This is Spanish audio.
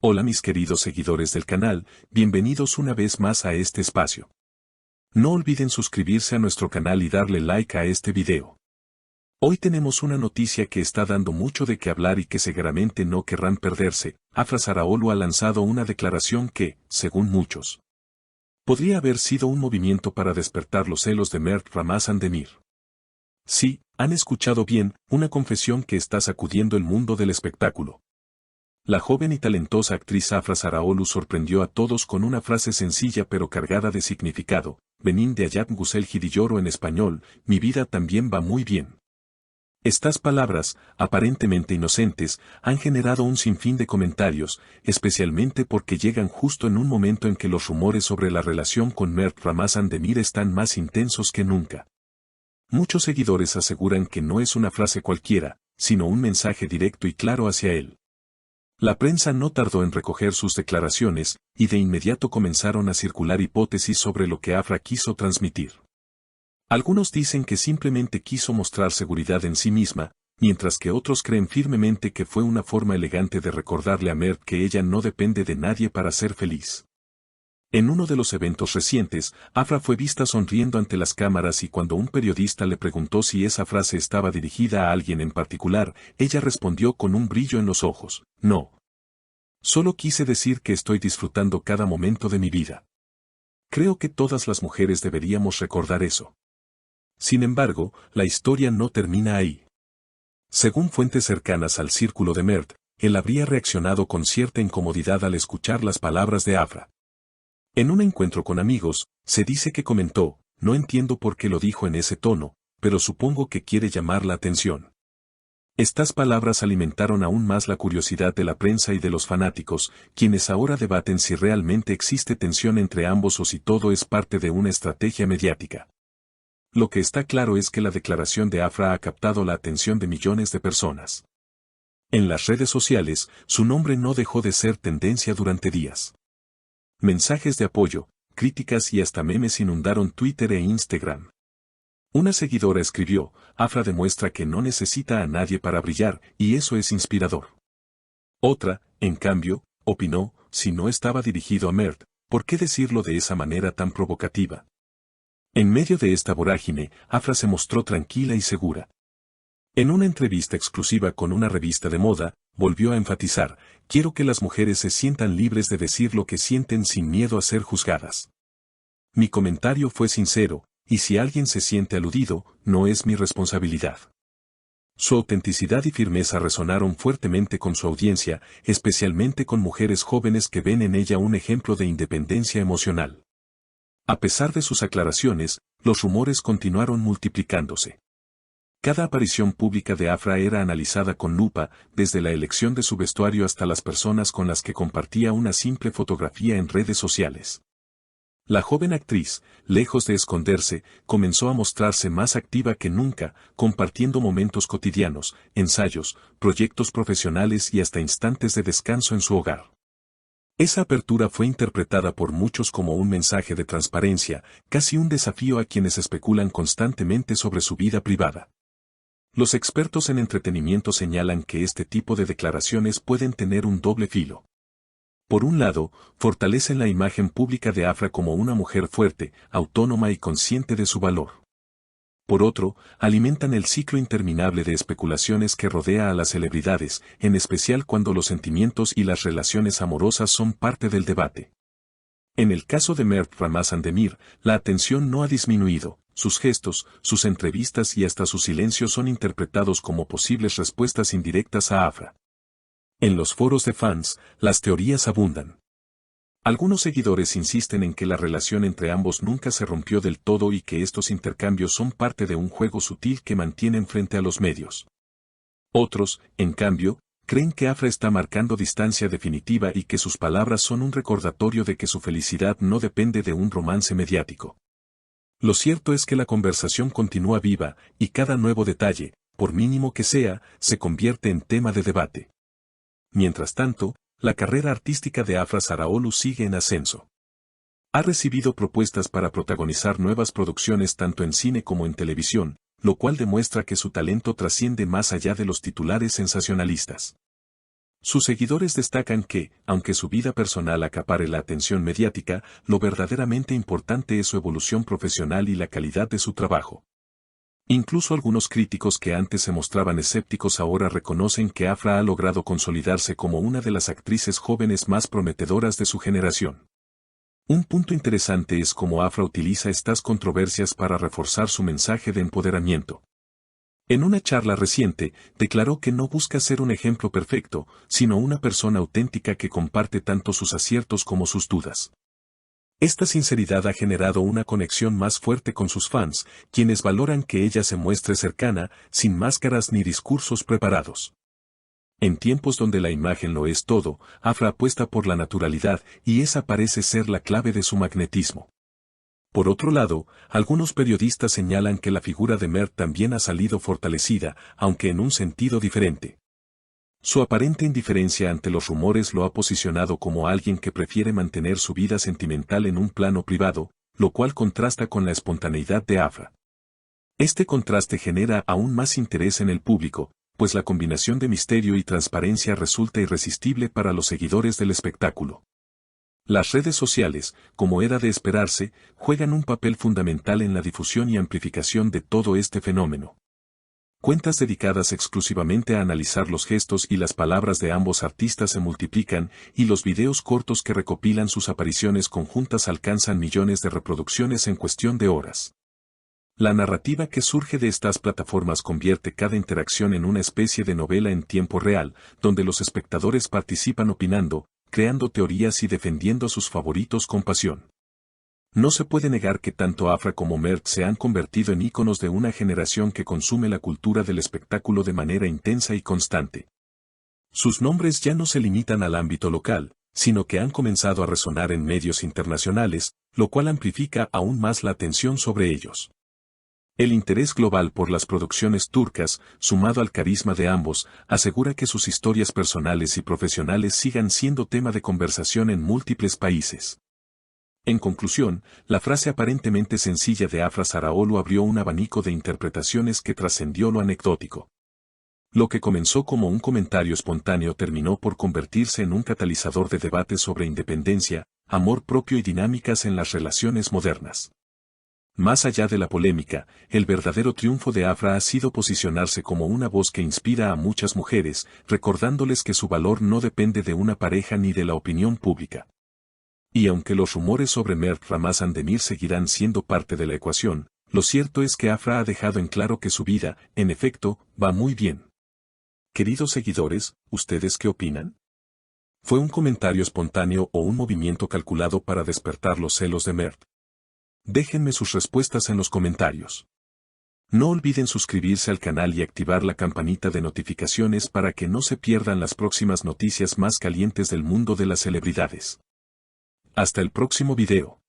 Hola mis queridos seguidores del canal, bienvenidos una vez más a este espacio. No olviden suscribirse a nuestro canal y darle like a este video. Hoy tenemos una noticia que está dando mucho de qué hablar y que seguramente no querrán perderse. Afra Sarraolu ha lanzado una declaración que, según muchos, podría haber sido un movimiento para despertar los celos de Mert Ramazan Demir. Sí, han escuchado bien, una confesión que está sacudiendo el mundo del espectáculo. La joven y talentosa actriz Afra Sarraolu sorprendió a todos con una frase sencilla pero cargada de significado: Benin de Ayat Gusel Hidiyoro, en español, mi vida también va muy bien. Estas palabras, aparentemente inocentes, han generado un sinfín de comentarios, especialmente porque llegan justo en un momento en que los rumores sobre la relación con Mert Ramazan Demir están más intensos que nunca. Muchos seguidores aseguran que no es una frase cualquiera, sino un mensaje directo y claro hacia él. La prensa no tardó en recoger sus declaraciones, y de inmediato comenzaron a circular hipótesis sobre lo que Afra quiso transmitir. Algunos dicen que simplemente quiso mostrar seguridad en sí misma, mientras que otros creen firmemente que fue una forma elegante de recordarle a Mert que ella no depende de nadie para ser feliz. En uno de los eventos recientes, Afra fue vista sonriendo ante las cámaras y cuando un periodista le preguntó si esa frase estaba dirigida a alguien en particular, ella respondió con un brillo en los ojos: no. Solo quise decir que estoy disfrutando cada momento de mi vida. Creo que todas las mujeres deberíamos recordar eso. Sin embargo, la historia no termina ahí. Según fuentes cercanas al círculo de Mert, él habría reaccionado con cierta incomodidad al escuchar las palabras de Afra. En un encuentro con amigos, se dice que comentó: no entiendo por qué lo dijo en ese tono, pero supongo que quiere llamar la atención. Estas palabras alimentaron aún más la curiosidad de la prensa y de los fanáticos, quienes ahora debaten si realmente existe tensión entre ambos o si todo es parte de una estrategia mediática. Lo que está claro es que la declaración de Afra ha captado la atención de millones de personas. En las redes sociales, su nombre no dejó de ser tendencia durante días. Mensajes de apoyo, críticas y hasta memes inundaron Twitter e Instagram. Una seguidora escribió: Afra demuestra que no necesita a nadie para brillar, y eso es inspirador. Otra, en cambio, opinó: si no estaba dirigido a Mert, ¿por qué decirlo de esa manera tan provocativa? En medio de esta vorágine, Afra se mostró tranquila y segura. En una entrevista exclusiva con una revista de moda, volvió a enfatizar: quiero que las mujeres se sientan libres de decir lo que sienten sin miedo a ser juzgadas. Mi comentario fue sincero, y si alguien se siente aludido, no es mi responsabilidad. Su autenticidad y firmeza resonaron fuertemente con su audiencia, especialmente con mujeres jóvenes que ven en ella un ejemplo de independencia emocional. A pesar de sus aclaraciones, los rumores continuaron multiplicándose. Cada aparición pública de Afra era analizada con lupa, desde la elección de su vestuario hasta las personas con las que compartía una simple fotografía en redes sociales. La joven actriz, lejos de esconderse, comenzó a mostrarse más activa que nunca, compartiendo momentos cotidianos, ensayos, proyectos profesionales y hasta instantes de descanso en su hogar. Esa apertura fue interpretada por muchos como un mensaje de transparencia, casi un desafío a quienes especulan constantemente sobre su vida privada. Los expertos en entretenimiento señalan que este tipo de declaraciones pueden tener un doble filo. Por un lado, fortalecen la imagen pública de Afra como una mujer fuerte, autónoma y consciente de su valor. Por otro, alimentan el ciclo interminable de especulaciones que rodea a las celebridades, en especial cuando los sentimientos y las relaciones amorosas son parte del debate. En el caso de Mert Ramazan Demir, la atención no ha disminuido. Sus gestos, sus entrevistas y hasta su silencio son interpretados como posibles respuestas indirectas a Afra. En los foros de fans, las teorías abundan. Algunos seguidores insisten en que la relación entre ambos nunca se rompió del todo y que estos intercambios son parte de un juego sutil que mantienen frente a los medios. Otros, en cambio, creen que Afra está marcando distancia definitiva y que sus palabras son un recordatorio de que su felicidad no depende de un romance mediático. Lo cierto es que la conversación continúa viva, y cada nuevo detalle, por mínimo que sea, se convierte en tema de debate. Mientras tanto, la carrera artística de Afra Sarraolu sigue en ascenso. Ha recibido propuestas para protagonizar nuevas producciones tanto en cine como en televisión, lo cual demuestra que su talento trasciende más allá de los titulares sensacionalistas. Sus seguidores destacan que, aunque su vida personal acapare la atención mediática, lo verdaderamente importante es su evolución profesional y la calidad de su trabajo. Incluso algunos críticos que antes se mostraban escépticos ahora reconocen que Afra ha logrado consolidarse como una de las actrices jóvenes más prometedoras de su generación. Un punto interesante es cómo Afra utiliza estas controversias para reforzar su mensaje de empoderamiento. En una charla reciente, declaró que no busca ser un ejemplo perfecto, sino una persona auténtica que comparte tanto sus aciertos como sus dudas. Esta sinceridad ha generado una conexión más fuerte con sus fans, quienes valoran que ella se muestre cercana, sin máscaras ni discursos preparados. En tiempos donde la imagen lo es todo, Afra apuesta por la naturalidad y esa parece ser la clave de su magnetismo. Por otro lado, algunos periodistas señalan que la figura de Mert también ha salido fortalecida, aunque en un sentido diferente. Su aparente indiferencia ante los rumores lo ha posicionado como alguien que prefiere mantener su vida sentimental en un plano privado, lo cual contrasta con la espontaneidad de Afra. Este contraste genera aún más interés en el público, pues la combinación de misterio y transparencia resulta irresistible para los seguidores del espectáculo. Las redes sociales, como era de esperarse, juegan un papel fundamental en la difusión y amplificación de todo este fenómeno. Cuentas dedicadas exclusivamente a analizar los gestos y las palabras de ambos artistas se multiplican, y los videos cortos que recopilan sus apariciones conjuntas alcanzan millones de reproducciones en cuestión de horas. La narrativa que surge de estas plataformas convierte cada interacción en una especie de novela en tiempo real, donde los espectadores participan opinando, creando teorías y defendiendo a sus favoritos con pasión. No se puede negar que tanto Afra como Mert se han convertido en íconos de una generación que consume la cultura del espectáculo de manera intensa y constante. Sus nombres ya no se limitan al ámbito local, sino que han comenzado a resonar en medios internacionales, lo cual amplifica aún más la atención sobre ellos. El interés global por las producciones turcas, sumado al carisma de ambos, asegura que sus historias personales y profesionales sigan siendo tema de conversación en múltiples países. En conclusión, la frase aparentemente sencilla de Afra Zaraoglu abrió un abanico de interpretaciones que trascendió lo anecdótico. Lo que comenzó como un comentario espontáneo terminó por convertirse en un catalizador de debate sobre independencia, amor propio y dinámicas en las relaciones modernas. Más allá de la polémica, el verdadero triunfo de Afra ha sido posicionarse como una voz que inspira a muchas mujeres, recordándoles que su valor no depende de una pareja ni de la opinión pública. Y aunque los rumores sobre Mert Ramazan Demir seguirán siendo parte de la ecuación, lo cierto es que Afra ha dejado en claro que su vida, en efecto, va muy bien. Queridos seguidores, ¿ustedes qué opinan? ¿Fue un comentario espontáneo o un movimiento calculado para despertar los celos de Mert? Déjenme sus respuestas en los comentarios. No olviden suscribirse al canal y activar la campanita de notificaciones para que no se pierdan las próximas noticias más calientes del mundo de las celebridades. Hasta el próximo video.